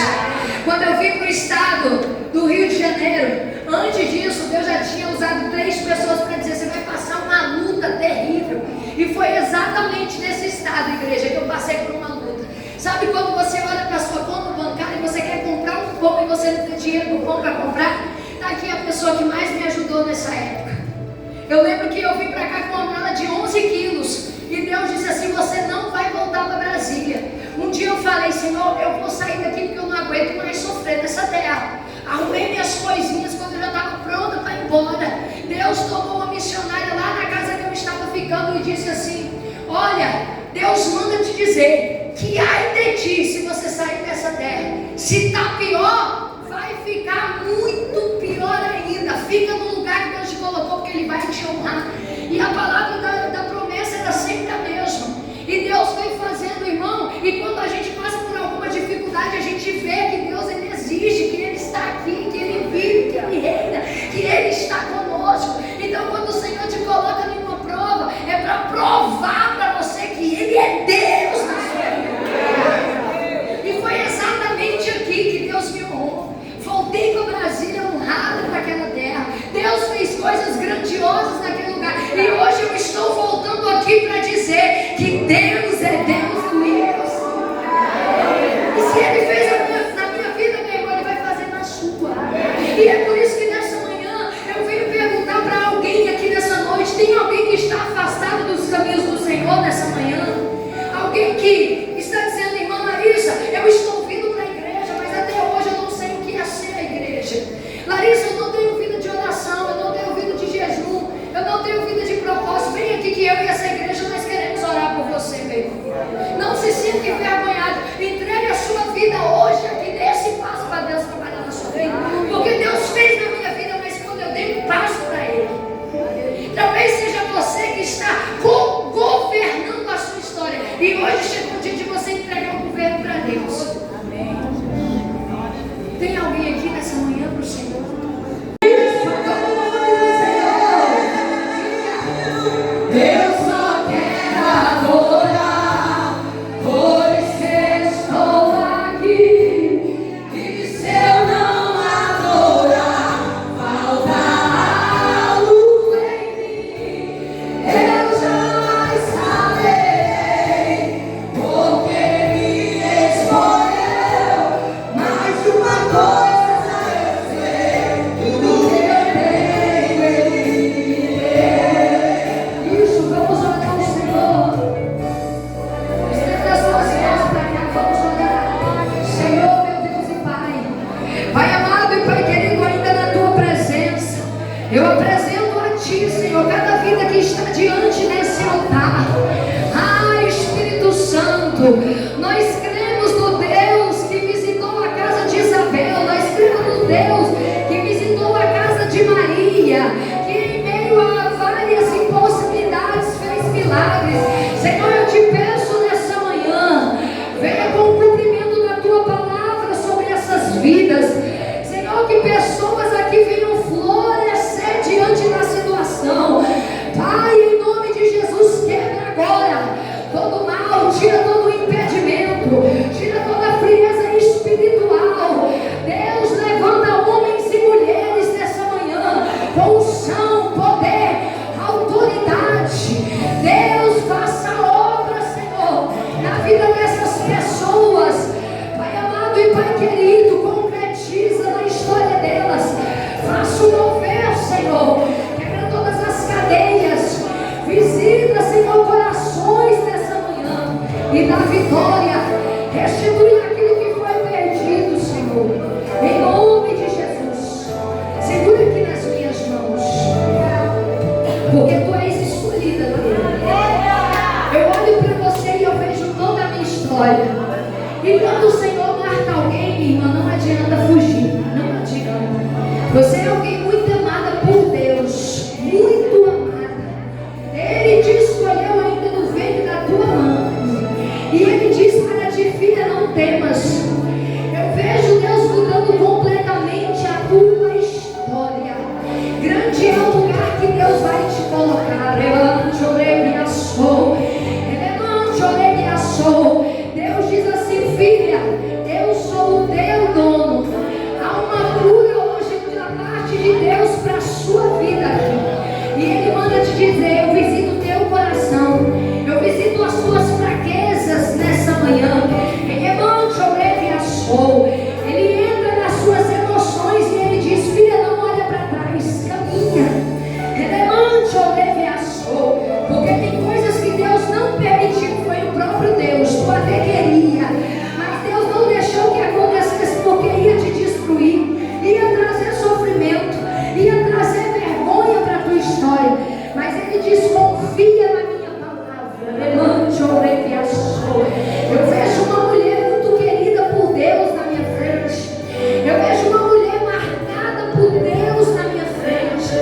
Quando eu vim para o estado do Rio de Janeiro, antes disso, Deus já tinha usado 3 pessoas para dizer: você vai passar uma luta terrível. E foi exatamente nesse estado, igreja, que eu passei por uma luta. Sabe quando você olha para a sua conta bancária e você quer comprar um pão e você não tem dinheiro do pão para comprar? Está aqui a pessoa que mais me ajudou nessa época. Eu lembro que eu vim para cá com uma mala de 11 quilos. E Deus disse assim: você não vai voltar para Brasília. Um dia eu falei: Senhor, eu vou sair daqui porque eu não aguento mais sofrer nessa terra. Arrumei minhas coisinhas quando eu já estava pronta para ir embora. Deus tomou uma missionária lá na casa que eu estava ficando e disse assim: olha, Deus manda te dizer que ai de ti se você sair dessa terra. Se está pior, vai ficar muito pior ainda. Fica no lugar que Deus te colocou, porque Ele vai te honrar. E a palavra da promessa era sempre a mesma. E Deus foi fazendo, irmão. E quando a gente passa por alguma dificuldade, a gente vê que Deus, Ele existe, que Ele está aqui, que Ele vive, que Ele reina, que Ele está conosco. Então quando Deus é Deus do impossível. E se Ele fez na minha vida, meu irmão, Ele vai fazer na sua. E é por isso que nessa manhã eu venho perguntar para alguém aqui nessa noite: tem alguém que está afastado dos caminhos do Senhor nessa manhã? Alguém que está dizendo: irmã Larissa, eu estou vindo para a igreja, mas até hoje eu não sei o que é ser a igreja. Larissa, eu não tenho vida de oração, eu não tenho vida de jejum, eu não tenho vida de propósito. Vem aqui que eu e essa igreja nós queremos orar por você, meu irmão. Não se sinta envergonhado. Entregue a sua vida hoje aqui nesse passo para Deus trabalhar na sua vida. Porque Deus fez na minha vida, mas quando eu dei um passo para Ele. Talvez seja você que está governando a sua história. E hoje chegou o dia de você entregar o governo para Deus. Amém. Tem alguém aqui nessa manhã para o Senhor? Eu só quero adorar, pois estou aqui. E se eu não adorar, falta algo em mim. Eu jamais saberei porque me escolheu. Mas uma coisa eu sei, tudo que eu tenho Ele me deu. Isso, vamos orar ao Senhor. Estenda as suas mãos para cá, vamos orar. Senhor, meu Deus e Pai. Pai amado e Pai querido, ainda na Tua presença, eu apresento a Ti, Senhor, cada vida que está diante desse altar. Ah, Espírito Santo, nós cremos no Deus que visitou a casa de Isabel, nós cremos no Deus que visitou a casa de Maria, que em meio a várias impossibilidades fez milagres. Senhor, eu te peço nessa manhã, venha com o cumprimento da Tua palavra sobre essas vidas. Senhor, que pessoas aqui venham florescer diante da situação. Pai, em nome de Jesus, quebra agora todo mal, tira todo impedimento, tira toda frieza espiritual. Deus, levanta homens e mulheres nessa manhã com unção, poder, autoridade. Deus, faça a obra, Senhor, na vida dessas pessoas. Pai amado e Pai querido, concretiza na história delas. Faça o mover, Senhor, quebra todas as cadeias. Visita, Senhor, corações nessa manhã e dá vitória. Restitui aquilo que foi perdido, Senhor, em nome de Jesus. Segura aqui nas minhas mãos, porque Tu és escolhida, Deus. Eu olho para você e eu vejo toda a minha história. E quando o Senhor marca alguém, minha irmã, não adianta fugir, não adianta. Você é alguém muito amada por Deus, muito amada. Ele te escolheu ainda no ventre da tua mãe. E Ele diz para ti: filha, não temas. Eu vejo Deus mudando completamente a tua história. Grande é o lugar que Deus vai te colocar. Deus diz assim: filha, eu sou o teu dono. Há uma cura hoje da parte de Deus para a sua vida aqui. E Ele manda te dizer: eu visito o teu coração, eu visito as tuas fraquezas nessa manhã. Ele entra nas suas emoções e Ele diz: filha, não olha para trás, caminha. Porque tem coisas que Deus não permitiu, foi o próprio Deus. Tu até queria, mas Deus não deixou que acontecesse, porque ia te destruir, ia trazer sofrimento, ia trazer vergonha para a tua história. Mas Ele diz: confia na minha palavra. Eu vejo uma mulher muito querida por Deus na minha frente. Eu vejo uma mulher marcada por Deus na minha frente.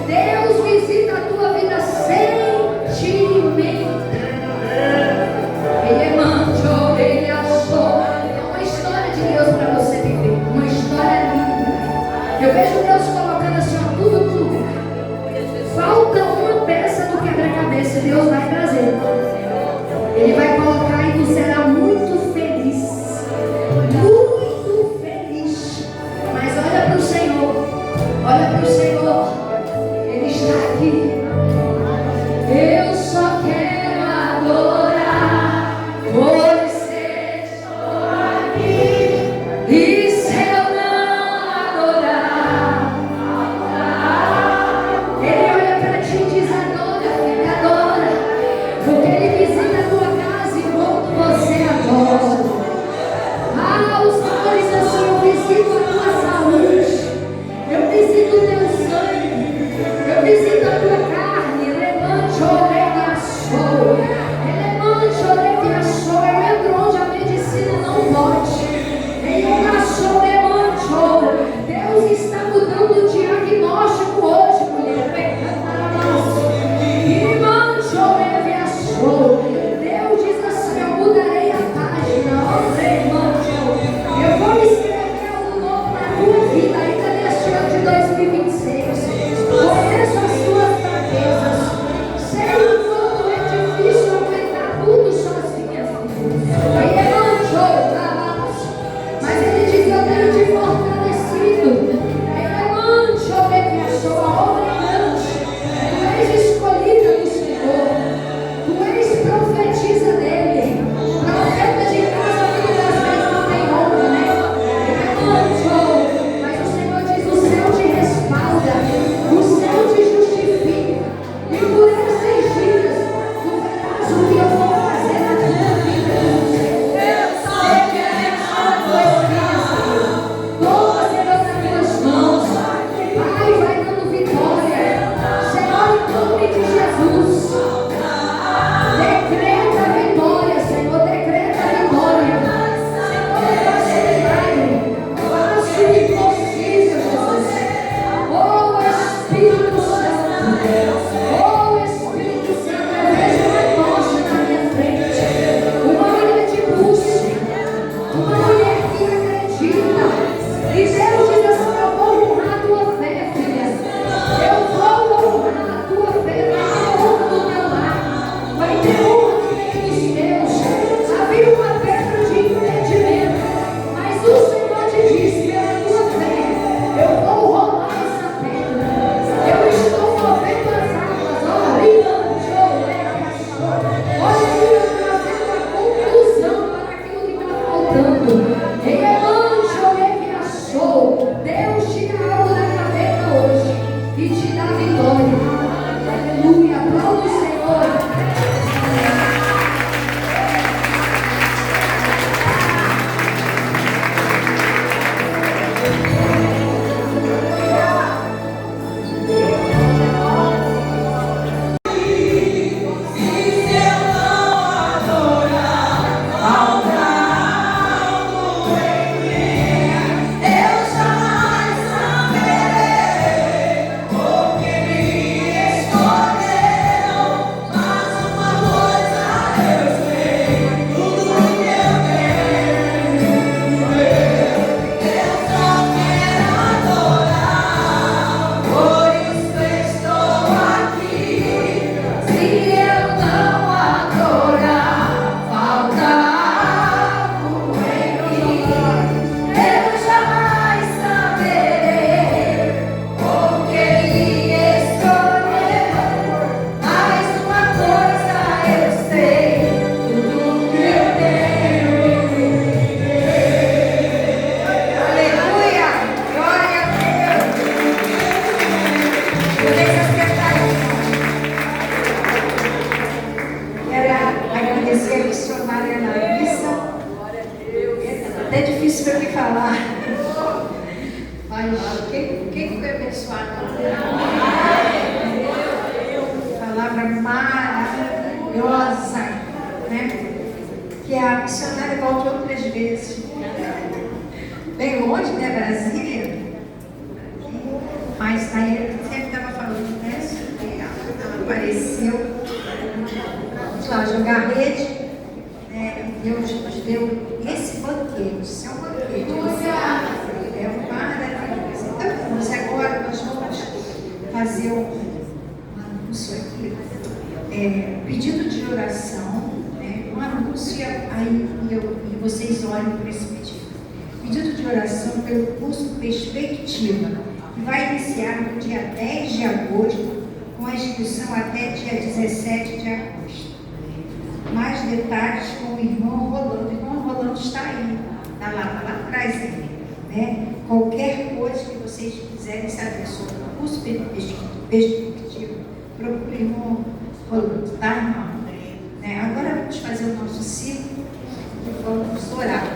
Deus visita a tua vida sentimental. É uma história de Deus para você viver, uma história linda. Eu vejo Deus colocando assim, ó, tudo no lugar. Espírito Santo. Oh, Espírito Santo, eu vejo uma tocha na minha frente. Uma mulher de busca. Uma mulher que acredita. E Deus diz assim: eu vou honrar a tua fé, filha. Eu vou honrar a tua fé. Vai ter honra no teu lar. Vai ter honra no meio dos teus. Havia uma pedra de impedimento. Mas o Senhor te disse: pela tua fé, eu vou rolar essa pedra. Eu estou movendo as águas. Olha, trazendo a conclusão para aquilo que está faltando. Deus tira algo da cabeça hoje e te dá vitória. Aleluia. Aplauda o Senhor. É difícil para mim falar. Mas o que foi abençoado? Palavra maravilhosa, né? Que a missionária voltou outras vezes. Bem longe, né? Brasília. Mas aí ele sempre estava falando, né? Ela apareceu. Vamos lá, jogar rede. Deus nos deu esse banquete. Isso é um banquete. É um maravilhoso. Então, mas agora nós vamos fazer um anúncio aqui. Pedido de oração. Um anúncio aí e vocês olhem para esse pedido. Pedido de oração pelo curso Perspectiva, que vai iniciar no dia 10 de agosto, com a inscrição até dia 17 de agosto. Mais detalhes com o irmão Rolando. O irmão Rolando está aí, está lá atrás dele, né? Qualquer coisa que vocês quiserem saber sobre o curso Perspectiva, procure o irmão Rolando, tá, irmão? Agora vamos fazer o nosso ciclo e vamos orar.